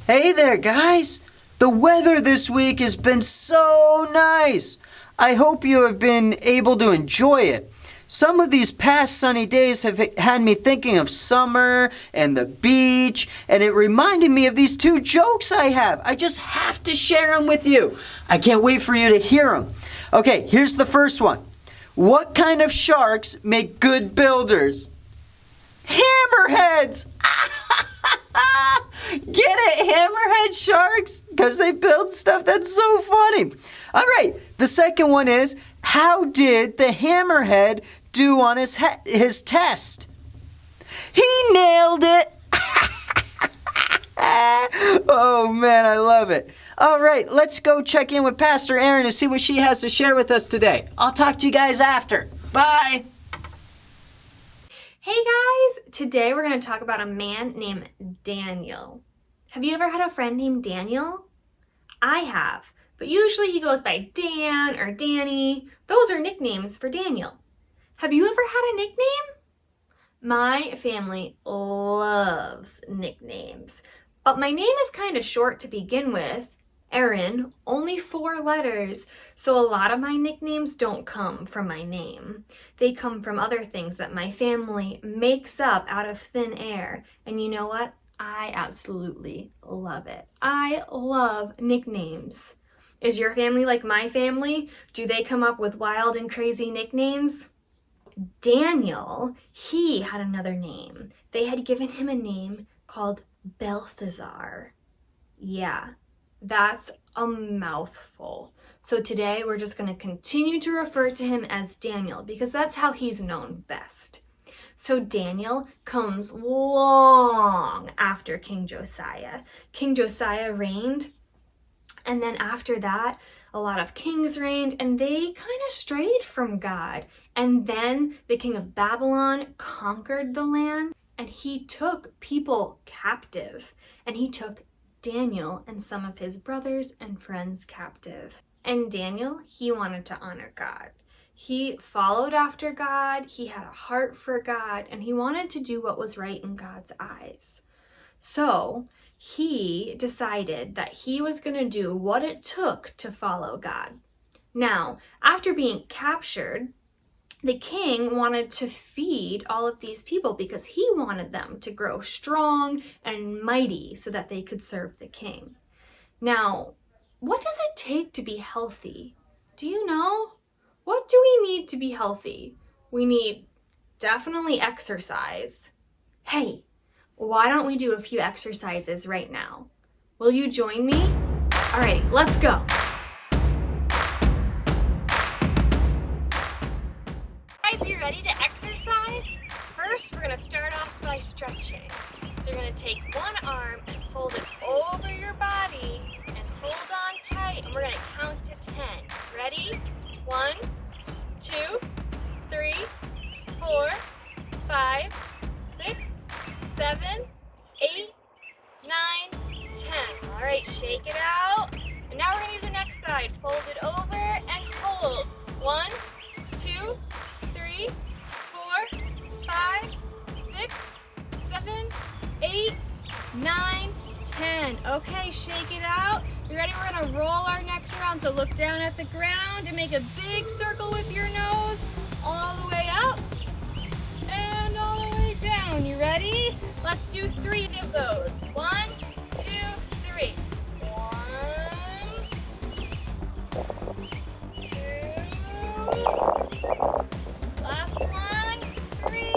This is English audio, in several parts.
Hey there, guys! The weather this week has been so nice. I hope you have been able to enjoy it. Some of these past sunny days have had me thinking of summer and the beach, and it reminded me of these two jokes I have. I just have to share them with you. I can't wait for you to hear them. Okay, here's the first one. What kind of sharks make good builders? Hammerheads! Get it? Hammerhead sharks? Because they build stuff. That's so funny. All right, the second one is, how did the hammerhead do on his test? He nailed it. Oh, man, I love it. All right, let's go check in with Pastor Erin to see what she has to share with us today. I'll talk to you guys after. Bye. Hey guys, today we're going to talk about a man named Daniel. Have you ever had a friend named Daniel? I have, but usually he goes by Dan or Danny. Those are nicknames for Daniel. Have you ever had a nickname? My family loves nicknames, but my name is kind of short to begin with. Erin, only 4 letters, so a lot of my nicknames don't come from my name. They come from other things that my family makes up out of thin air. And you know what? I absolutely love it. I love nicknames. Is your family like my family? Do they come up with wild and crazy nicknames? Daniel, he had another name. They had given him a name called Balthazar. Yeah. That's a mouthful. So today we're just going to continue to refer to him as Daniel because that's how he's known best. So Daniel comes long after King Josiah. King Josiah reigned, and then after that, a lot of kings reigned, and they kind of strayed from God. And then the king of Babylon conquered the land, and he took people captive, and he took Daniel and some of his brothers and friends captive. And Daniel, he wanted to honor God. He followed after God, he had a heart for God, and he wanted to do what was right in God's eyes. So he decided that he was going to do what it took to follow God. Now, after being captured, the king wanted to feed all of these people because he wanted them to grow strong and mighty so that they could serve the king. Now, what does it take to be healthy? Do you know? What do we need to be healthy? We need definitely exercise. Hey, why don't we do a few exercises right now? Will you join me? All right, let's go. Guys, are you ready to exercise? First, we're going to start off by stretching. So you're going to take one arm and hold it over your body and hold on tight, and we're going to count to 10. Ready? 1, 2, 3, 4, 5, 6, 7, 8, 9, 10. All right, shake it out. And now we're going to do the next side. Fold it over and hold. 1, 2, 3, 4, 5, 6, 7, 8, 9, 10. Okay, shake it out. You ready? We're gonna roll our necks around. So look down at the ground and make a big circle with your nose all the way up and all the way down. You ready? Let's do 3 of those. 1, 2, 3. 1, 2. Last one, 3.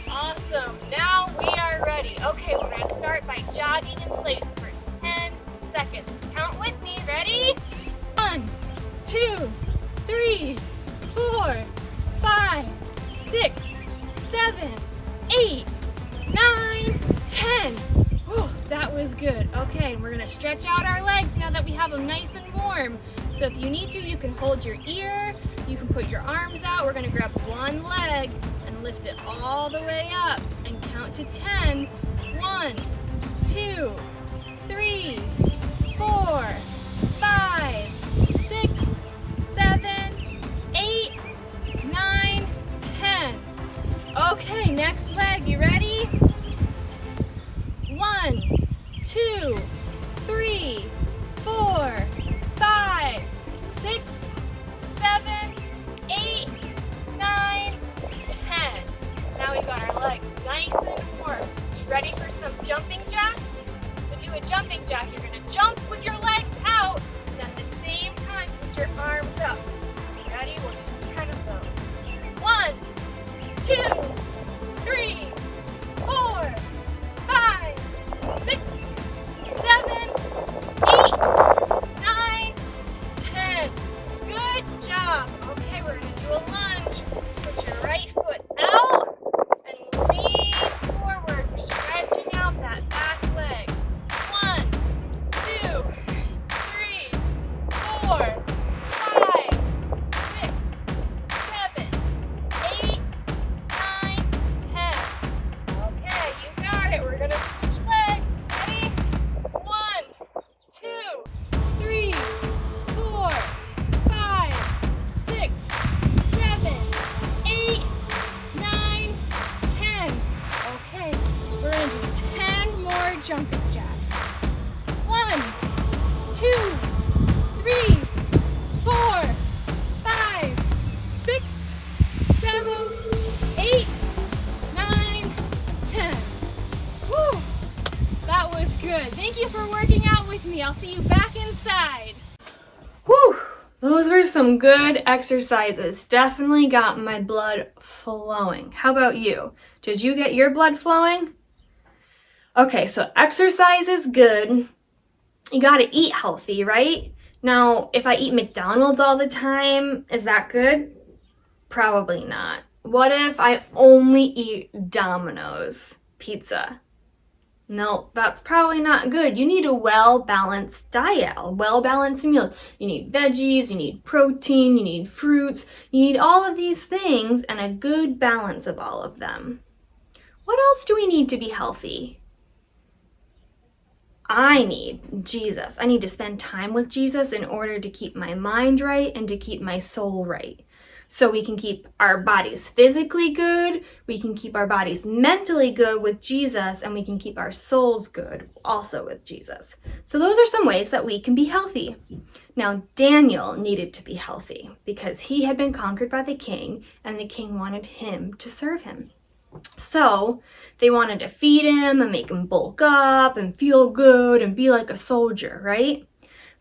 Awesome. Now we are ready. Okay, we're going to start by jogging in place for 10 seconds. Count with me. Ready? 1, 2, 3, 4, 5, 6, 7, 8, 9, 10. Whew, that was good. Okay, we're going to stretch out our legs now that we have them nice and warm. So if you need to, you can hold your ear, you can put your arms out. We're going to grab one leg and lift it all the way up and count to 10. 1, 2, 3, 4, 5, 6, 7, 8, 9, 10. Okay, next leg. You ready? 1, nice and warm. You ready for some jumping jacks? To do a jumping jack, you're going to jump with your legs out and at the same time put your arms up. Ready? We'll do 10 of those. 1, 2, 3, 4, 5, 6, 7, 8, 9, 10. Good job. Okay, we're going to do a lunge. Put your right foot out and lean forward, stretching out that back leg. 1, 2, 3, 4, 5, 6, 7, 8, 9, 10. Okay, you got it. We're going to switch legs. Ready? 1, 2, 3, 4, 5, 6, 7, 8, 9, 10. Okay, we're going to do 10 more jumping jacks. 1, 2, 3, 4, 5, 6, 7, 8, 9, 10. Woo! That was good. Thank you for working out with me. I'll see you back inside. Whew! Those were some good exercises. Definitely got my blood flowing. How about you? Did you get your blood flowing? Okay, so exercise is good. You gotta eat healthy, right? Now, if I eat McDonald's all the time, is that good? Probably not. What if I only eat Domino's pizza? No, that's probably not good. You need a well-balanced diet, a well-balanced meal. You need veggies, you need protein, you need fruits, you need all of these things and a good balance of all of them. What else do we need to be healthy? I need Jesus. I need to spend time with Jesus in order to keep my mind right and to keep my soul right. So we can keep our bodies physically good, we can keep our bodies mentally good with Jesus, and we can keep our souls good also with Jesus. So those are some ways that we can be healthy. Now, Daniel needed to be healthy because he had been conquered by the king, and the king wanted him to serve him. So they wanted to feed him and make him bulk up and feel good and be like a soldier, right?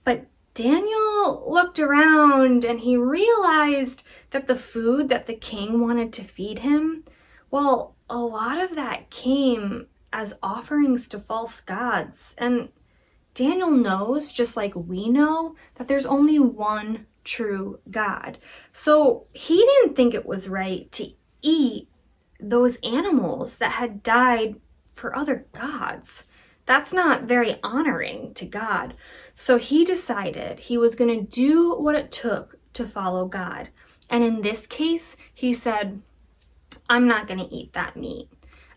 But Daniel looked around and he realized that the food that the king wanted to feed him, well, a lot of that came as offerings to false gods. And Daniel knows, just like we know, that there's only one true God. So he didn't think it was right to eat those animals that had died for other gods. That's not very honoring to God. So he decided he was going to do what it took to follow God. And in this case, he said, I'm not going to eat that meat.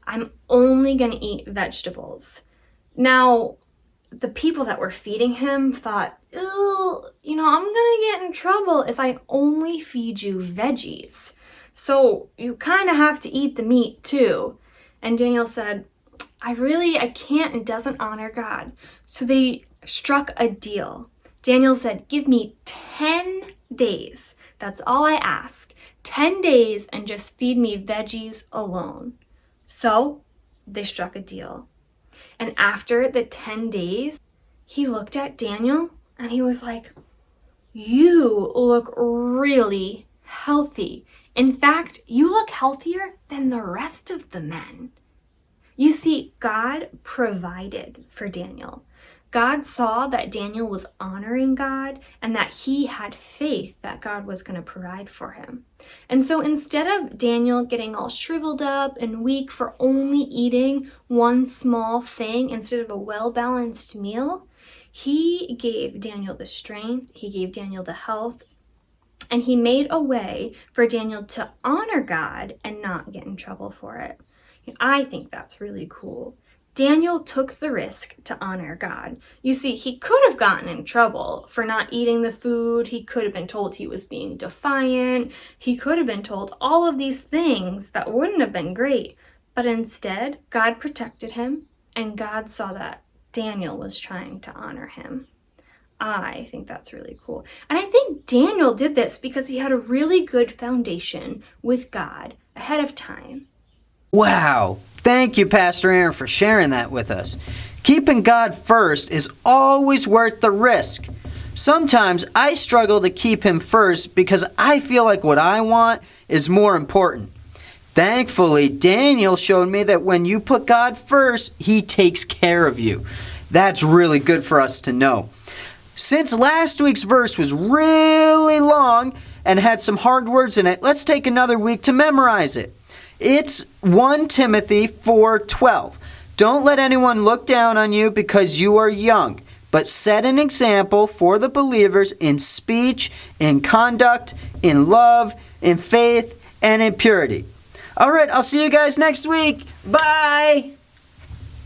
I'm only going to eat vegetables. Now, the people that were feeding him thought, I'm going to get in trouble if I only feed you veggies. So you kind of have to eat the meat too. And Daniel said, I can't, it doesn't honor God. So they struck a deal. Daniel said, give me 10 days. That's all I ask. 10 days and just feed me veggies alone. So they struck a deal. And after the 10 days, he looked at Daniel and he was like, you look really healthy. In fact, you look healthier than the rest of the men. You see, God provided for Daniel. God saw that Daniel was honoring God and that he had faith that God was going to provide for him. And so instead of Daniel getting all shriveled up and weak for only eating one small thing instead of a well-balanced meal, he gave Daniel the strength, he gave Daniel the health, and he made a way for Daniel to honor God and not get in trouble for it. I think that's really cool. Daniel took the risk to honor God. You see, he could have gotten in trouble for not eating the food. He could have been told he was being defiant. He could have been told all of these things that wouldn't have been great. But instead, God protected him, and God saw that Daniel was trying to honor him. I think that's really cool. And I think Daniel did this because he had a really good foundation with God ahead of time. Wow. Thank you, Pastor Erin, for sharing that with us. Keeping God first is always worth the risk. Sometimes I struggle to keep Him first because I feel like what I want is more important. Thankfully, Daniel showed me that when you put God first, He takes care of you. That's really good for us to know. Since last week's verse was really long and had some hard words in it, let's take another week to memorize it. It's 1 Timothy 4:12. Don't let anyone look down on you because you are young, but set an example for the believers in speech, in conduct, in love, in faith, and in purity. All right, I'll see you guys next week. Bye!